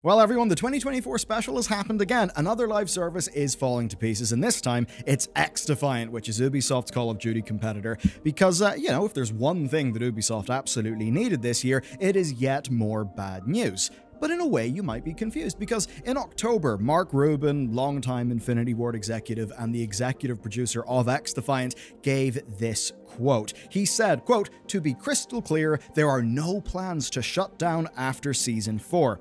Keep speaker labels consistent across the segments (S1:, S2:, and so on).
S1: Well, everyone, the 2024 special has happened again. Another live service is falling to pieces, and this time it's XDefiant, which is Ubisoft's Call of Duty competitor. Because, if there's one thing that Ubisoft absolutely needed this year, it is yet more bad news. But in a way, you might be confused, because in October, Mark Rubin, longtime Infinity Ward executive and the executive producer of XDefiant, gave this quote. He said, quote, "To be crystal clear, there are no plans to shut down after Season 4.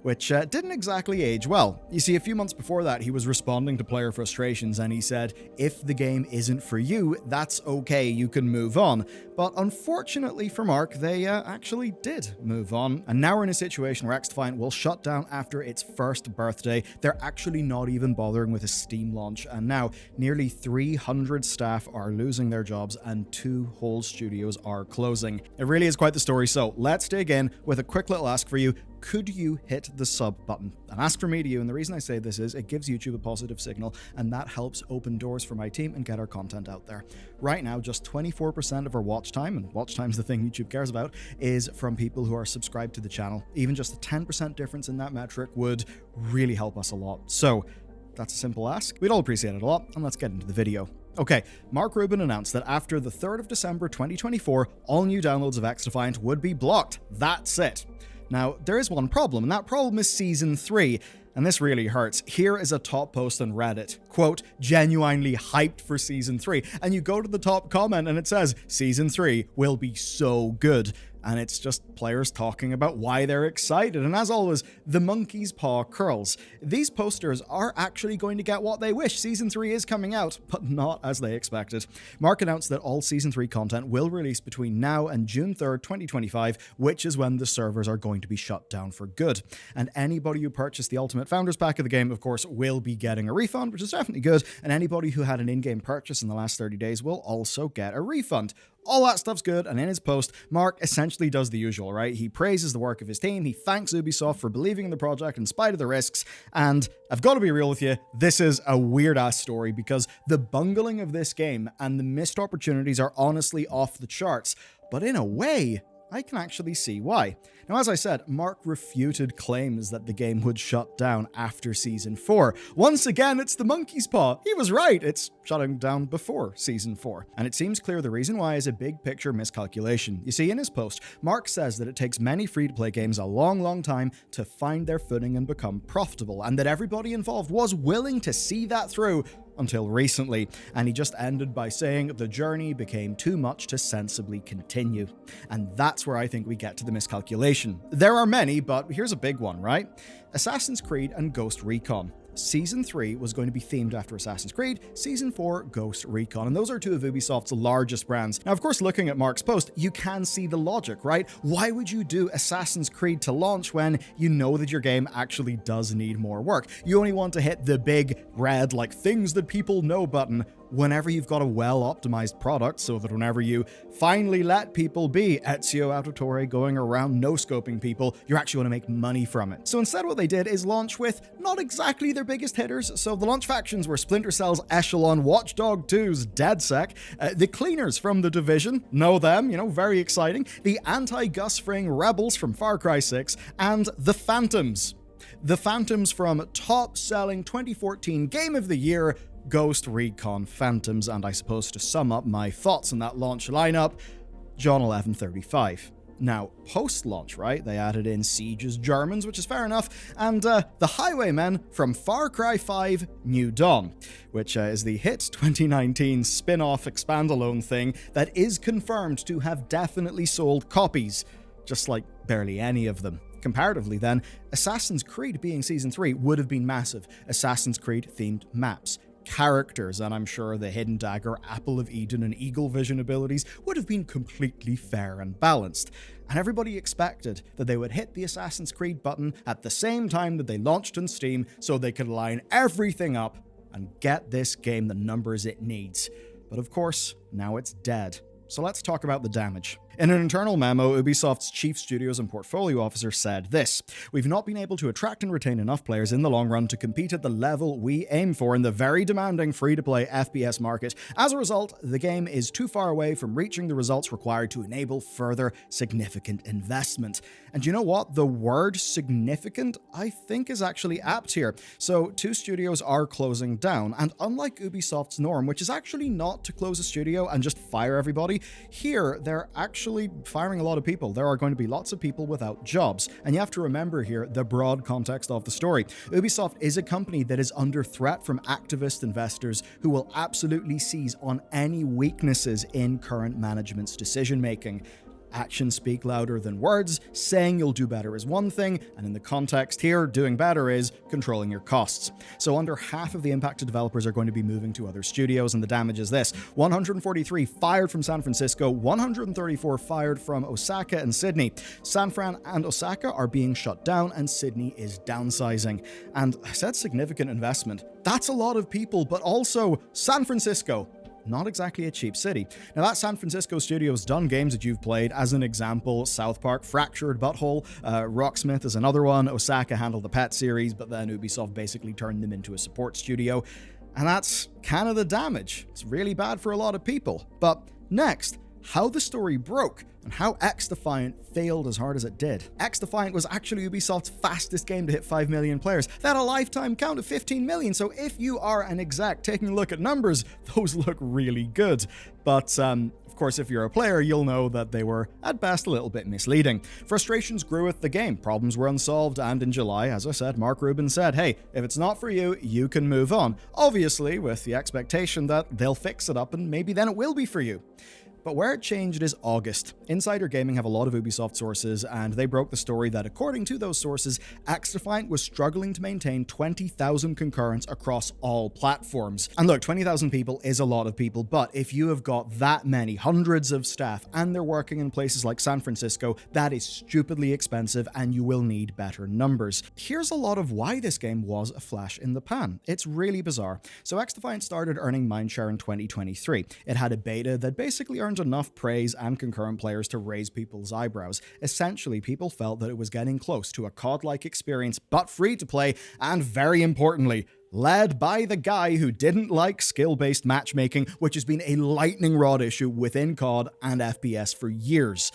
S1: Which didn't exactly age well. You see, a few months before that, he was responding to player frustrations and he said, if the game isn't for you, that's okay, you can move on. But unfortunately for Mark, they actually did move on. And now we're in a situation where XDefiant will shut down after its first birthday. They're actually not even bothering with a Steam launch. And now nearly 300 staff are losing their jobs and 2 whole studios are closing. It really is quite the story. So let's dig in with a quick little ask for you. Could you hit the sub button? And ask from me to you, and the reason I say this is it gives YouTube a positive signal, and that helps open doors for my team and get our content out there. Right now, just 24% of our watch time, and watch time is the thing YouTube cares about, is from people who are subscribed to the channel. Even just a 10% difference in that metric would really help us a lot. So that's a simple ask. We'd all appreciate it a lot, and let's get into the video. Okay, Mark Rubin announced that after the 3rd of December 2024, all new downloads of XDefiant would be blocked. That's it. Now, there is one problem, and that problem is Season 3, and this really hurts. Here is a top post on Reddit, quote, genuinely hyped for Season 3, and you go to the top comment and it says, Season 3 will be so good. And it's just players talking about why they're excited. And as always, the monkey's paw curls. These posters are actually going to get what they wish. Season 3 is coming out, but not as they expected. Mark announced that all Season 3 content will release between now and June 3rd, 2025, which is when the servers are going to be shut down for good. And anybody who purchased the Ultimate Founders Pack of the game, of course, will be getting a refund, which is definitely good. And anybody who had an in-game purchase in the last 30 days will also get a refund. All that stuff's good, and in his post, Mark essentially does the usual, right? He praises the work of his team, he thanks Ubisoft for believing in the project in spite of the risks, and I've got to be real with you, this is a weird-ass story because the bungling of this game and the missed opportunities are honestly off the charts, but in a way, I can actually see why. Now, as I said, Mark refuted claims that the game would shut down after Season 4. Once again, it's the monkey's paw. He was right. It's shutting down before Season 4. And it seems clear the reason why is a big picture miscalculation. You see, in his post, Mark says that it takes many free-to-play games a long time to find their footing and become profitable, and that everybody involved was willing to see that through until recently, and he just ended by saying the journey became too much to sensibly continue. And that's where I think we get to the miscalculation. There are many, but here's a big one, right? Assassin's Creed and Ghost Recon. Season 3 was going to be themed after Assassin's Creed, Season 4, Ghost Recon, and those are 2 of Ubisoft's largest brands. Now, of course, looking at Mark's post, you can see the logic, right? Why would you do Assassin's Creed to launch when you know that your game actually does need more work? You only want to hit the big red, like, things that people know button whenever you've got a well-optimized product, so that whenever you finally let people be Ezio Auditore going around no-scoping people, you actually want to make money from it. So instead what they did is launch with not exactly their biggest hitters. So the launch factions were Splinter Cell's Echelon, Watch Dogs 2's DedSec, the Cleaners from The Division, know them, very exciting, the anti-Gus Fring Rebels from Far Cry 6, and the Phantoms. The Phantoms from top-selling 2014 Game of the Year, Ghost Recon Phantoms, and I suppose to sum up my thoughts on that launch lineup, John 1135. Now, post-launch, right, they added in Siege's Germans, which is fair enough, and the Highwaymen from Far Cry 5 New Dawn, which is the hit 2019 spin-off expandalone thing that is confirmed to have definitely sold copies, just like barely any of them. Comparatively then, Assassin's Creed being Season 3 would have been massive. Assassin's Creed themed maps, characters, and I'm sure the Hidden Dagger, Apple of Eden, and Eagle Vision abilities would have been completely fair and balanced. And everybody expected that they would hit the Assassin's Creed button at the same time that they launched on Steam so they could line everything up and get this game the numbers it needs. But of course, now it's dead. So let's talk about the damage. In an internal memo, Ubisoft's chief studios and portfolio officer said this: "We've not been able to attract and retain enough players in the long run to compete at the level we aim for in the very demanding free-to-play FPS market. As a result, the game is too far away from reaching the results required to enable further significant investment." And you know what? The word significant, I think, is actually apt here. So 2 studios are closing down, and unlike Ubisoft's norm, which is actually not to close a studio and just fire everybody, here they're actually firing a lot of people. There are going to be lots of people without jobs. And you have to remember here the broad context of the story. Ubisoft is a company that is under threat from activist investors who will absolutely seize on any weaknesses in current management's decision-making. Actions speak louder than words. Saying you'll do better is one thing, and in the context here, doing better is controlling your costs. So under half of the impacted developers are going to be moving to other studios, and the damage is this: 143 fired from San Francisco, 134 fired from Osaka and Sydney. San Fran and Osaka are being shut down, and Sydney is downsizing. And I said significant investment. That's a lot of people, but also San Francisco. Not exactly a cheap city. Now, that San Francisco studio's done games that you've played. As an example, South Park, Fractured Butthole, Rocksmith is another one. Osaka handled the Pet series, but then Ubisoft basically turned them into a support studio. And that's kind of the damage. It's really bad for a lot of people. But next, how the story broke and how XDefiant failed as hard as it did. XDefiant was actually Ubisoft's fastest game to hit 5 million players. They had a lifetime count of 15 million, so if you are an exec taking a look at numbers, those look really good. But of course, if you're a player, you'll know that they were, at best, a little bit misleading. Frustrations grew with the game, problems were unsolved, and in July, as I said, Mark Rubin said, hey, if it's not for you, you can move on. Obviously, with the expectation that they'll fix it up and maybe then it will be for you. But where it changed is August. Insider Gaming have a lot of Ubisoft sources, and they broke the story that according to those sources, XDefiant was struggling to maintain 20,000 concurrents across all platforms. And look, 20,000 people is a lot of people, but if you have got that many, hundreds of staff, and they're working in places like San Francisco, that is stupidly expensive, and you will need better numbers. Here's a lot of why this game was a flash in the pan. It's really bizarre. So XDefiant started earning mindshare in 2023. It had a beta that basically earned enough praise and concurrent players to raise people's eyebrows. Essentially, people felt that it was getting close to a COD-like experience, but free to play, and very importantly, led by the guy who didn't like skill-based matchmaking, which has been a lightning rod issue within COD and FPS for years.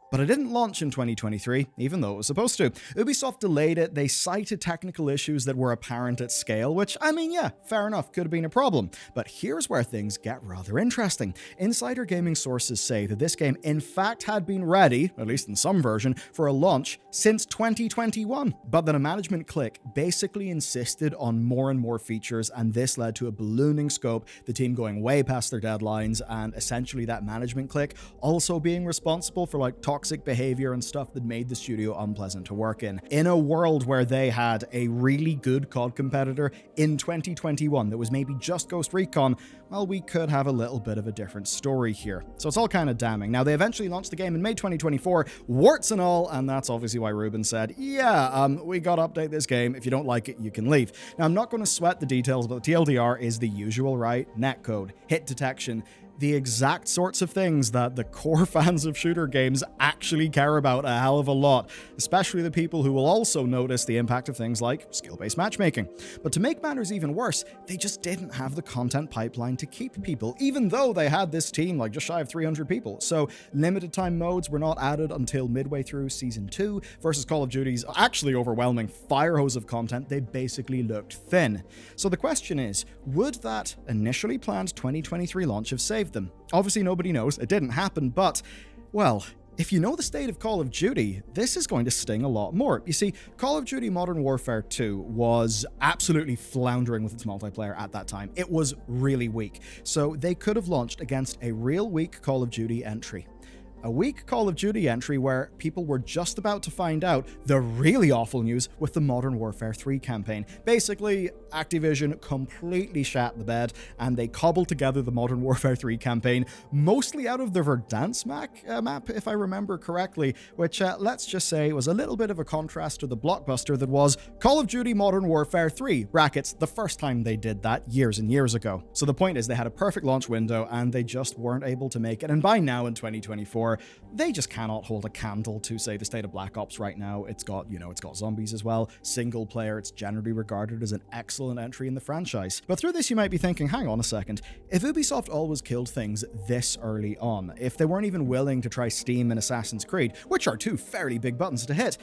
S1: But it didn't launch in 2023, even though it was supposed to. Ubisoft delayed it. They cited technical issues that were apparent at scale, which, I mean, yeah, fair enough, could have been a problem. But here's where things get rather interesting. Insider Gaming sources say that this game, in fact, had been ready, at least in some version, for a launch since 2021. But then a management clique basically insisted on more and more features, and this led to a ballooning scope, the team going way past their deadlines, and essentially that management clique also being responsible for toxic behavior and stuff that made the studio unpleasant to work in. In a world where they had a really good COD competitor in 2021 that was maybe just Ghost Recon, well, we could have a little bit of a different story here. So it's all kind of damning. Now, they eventually launched the game in May 2024, warts and all, and that's obviously why Rubin said, yeah, we gotta update this game. If you don't like it, you can leave. Now, I'm not going to sweat the details, but the TLDR is the usual, right? Netcode, hit detection, the exact sorts of things that the core fans of shooter games actually care about a hell of a lot, especially the people who will also notice the impact of things like skill-based matchmaking. But to make matters even worse, they just didn't have the content pipeline to keep people, even though they had this team just shy of 300 people. So limited time modes were not added until midway through Season 2, versus Call of Duty's actually overwhelming fire hose of content. They basically looked thin. So the question is, would that initially planned 2023 launch have saved them? Obviously nobody knows, it didn't happen, but, well, if you know the state of Call of Duty, this is going to sting a lot more. You see, Call of Duty Modern Warfare 2 was absolutely floundering with its multiplayer at that time. It was really weak, so they could have launched against a real weak Call of Duty entry. A weak Call of Duty entry where people were just about to find out the really awful news with the Modern Warfare 3 campaign. Basically, Activision completely shat the bed, and they cobbled together the Modern Warfare 3 campaign, mostly out of the Verdansk map, if I remember correctly, which, let's just say, was a little bit of a contrast to the blockbuster that was Call of Duty Modern Warfare 3, brackets, the first time they did that years and years ago. So the point is, they had a perfect launch window, and they just weren't able to make it, and by now, in 2024, 2024, they just cannot hold a candle to, say, the state of Black Ops right now. It's got zombies as well, single player, it's generally regarded as an excellent entry in the franchise. But through this you might be thinking, hang on a second, if Ubisoft always killed things this early on, if they weren't even willing to try Steam and Assassin's Creed, which are two fairly big buttons to hit,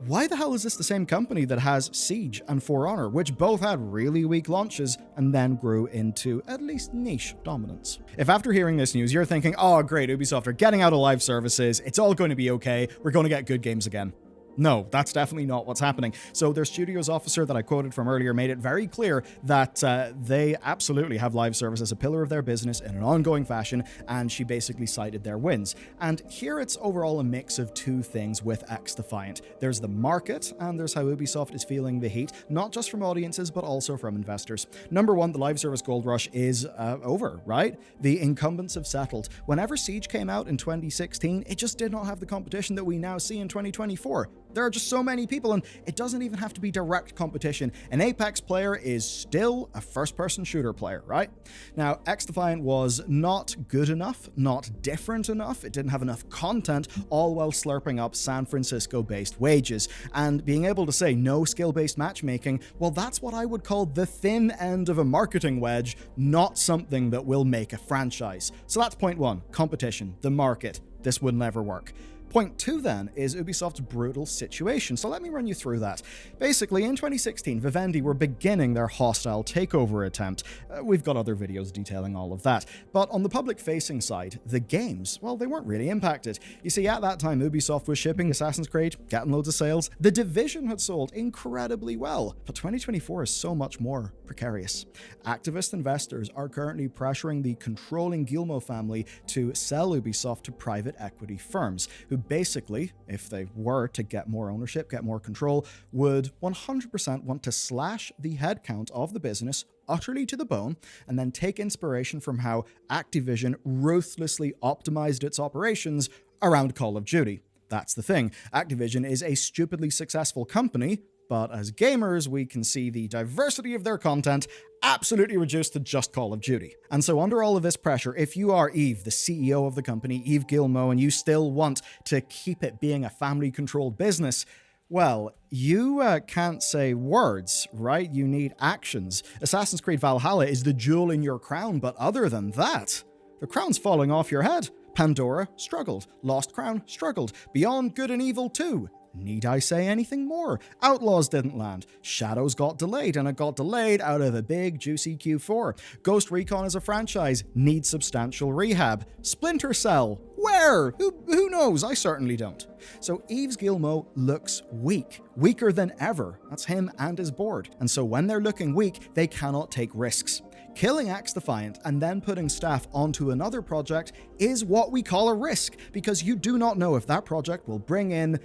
S1: why the hell is this the same company that has Siege and For Honor, which both had really weak launches and then grew into at least niche dominance? If after hearing this news you're thinking, oh great, Ubisoft are getting out of live services, it's all going to be okay, we're going to get good games again. No, that's definitely not what's happening. So their studios officer that I quoted from earlier made it very clear that they absolutely have live service as a pillar of their business in an ongoing fashion, and she basically cited their wins. And here it's overall a mix of two things with XDefiant. There's the market, and there's how Ubisoft is feeling the heat, not just from audiences, but also from investors. Number one, the live service gold rush is over, right? The incumbents have settled. Whenever Siege came out in 2016, it just did not have the competition that we now see in 2024. There are just so many people, and it doesn't even have to be direct competition. An Apex player is still a first-person shooter player, right? Now, XDefiant was not good enough, not different enough, it didn't have enough content, all while slurping up San Francisco-based wages. And being able to say no skill-based matchmaking, well, that's what I would call the thin end of a marketing wedge, not something that will make a franchise. So that's point one, competition, the market. This would never work. Point two, then, is Ubisoft's brutal situation. So let me run you through that. Basically, in 2016, Vivendi were beginning their hostile takeover attempt. We've got other videos detailing all of that. But on the public-facing side, the games, well, they weren't really impacted. You see, at that time, Ubisoft was shipping Assassin's Creed, getting loads of sales. The Division had sold incredibly well. But 2024 is so much more precarious. Activist investors are currently pressuring the controlling Guillemot family to sell Ubisoft to private equity firms, who basically, if they were to get more ownership, get more control, would 100% want to slash the headcount of the business utterly to the bone, and then take inspiration from how Activision ruthlessly optimized its operations around Call of Duty. That's the thing. Activision is a stupidly successful company, but as gamers, we can see the diversity of their content absolutely reduced to just Call of Duty. And so under all of this pressure, if you are Yves, the CEO of the company, Yves Guillemot, and you still want to keep it being a family-controlled business, well, you can't say words, right? You need actions. Assassin's Creed Valhalla is the jewel in your crown, but other than that, the crown's falling off your head. Pandora struggled. Lost Crown struggled. Beyond Good and Evil 2. Need I say anything more? Outlaws didn't land. Shadows got delayed, and it got delayed out of a big, juicy Q4. Ghost Recon as a franchise needs substantial rehab. Splinter Cell. Where? Who knows? I certainly don't. So Yves Guillemot looks weak. Weaker than ever. That's him and his board. And so when they're looking weak, they cannot take risks. Killing XDefiant and then putting staff onto another project is what we call a risk, because you do not know if that project will bring in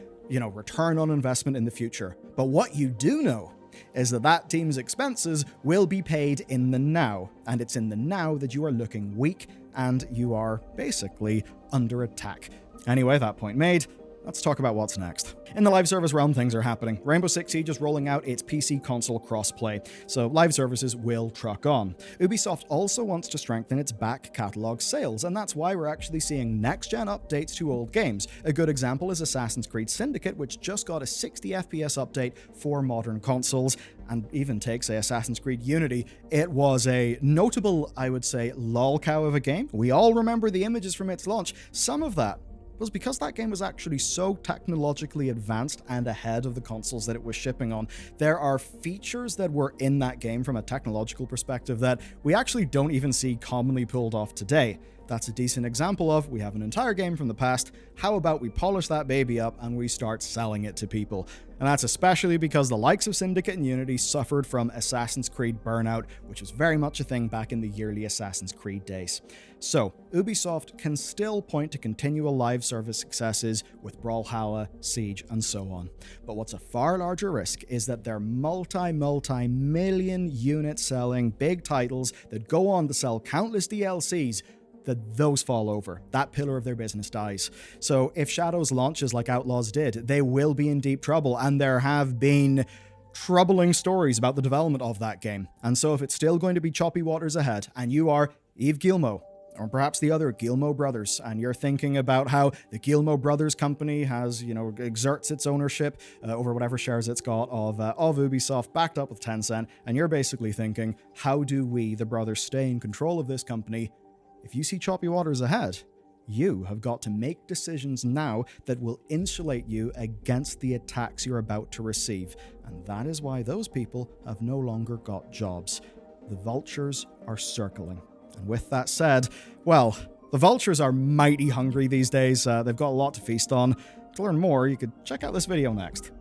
S1: return on investment in the future. But what you do know is that that team's expenses will be paid in the now. And it's in the now that you are looking weak and you are basically under attack. Anyway, that point made. Let's talk about what's next. In the live service realm, things are happening. Rainbow Six Siege is rolling out its PC console crossplay, so live services will truck on. Ubisoft also wants to strengthen its back catalog sales, and that's why we're actually seeing next-gen updates to old games. A good example is Assassin's Creed Syndicate, which just got a 60 FPS update for modern consoles, and even take, say, Assassin's Creed Unity. It was a notable, I would say, lolcow of a game. We all remember the images from its launch. Some of that was because that game was actually so technologically advanced and ahead of the consoles that it was shipping on. There are features that were in that game from a technological perspective that we actually don't even see commonly pulled off today. That's a decent example of, we have an entire game from the past, how about we polish that baby up and we start selling it to people? And that's especially because the likes of Syndicate and Unity suffered from Assassin's Creed burnout, which was very much a thing back in the yearly Assassin's Creed days. So, Ubisoft can still point to continual live service successes with Brawlhalla, Siege, and so on. But what's a far larger risk is that their multi-million unit selling big titles that go on to sell countless DLCs, that those fall over. That pillar of their business dies. So if Shadows launches like Outlaws did, they will be in deep trouble, and there have been troubling stories about the development of that game. And so if it's still going to be choppy waters ahead, and you are Yves Guillemot, Or perhaps the other Gilmo brothers, and you're thinking about how the Gilmo brothers company has, exerts its ownership over whatever shares it's got of Ubisoft, backed up with Tencent, and you're basically thinking, how do we, the brothers, stay in control of this company? If you see choppy waters ahead, you have got to make decisions now that will insulate you against the attacks you're about to receive, and that is why those people have no longer got jobs. The vultures are circling. And with that said, well, the vultures are mighty hungry these days. They've got a lot to feast on. To learn more, you could check out this video next.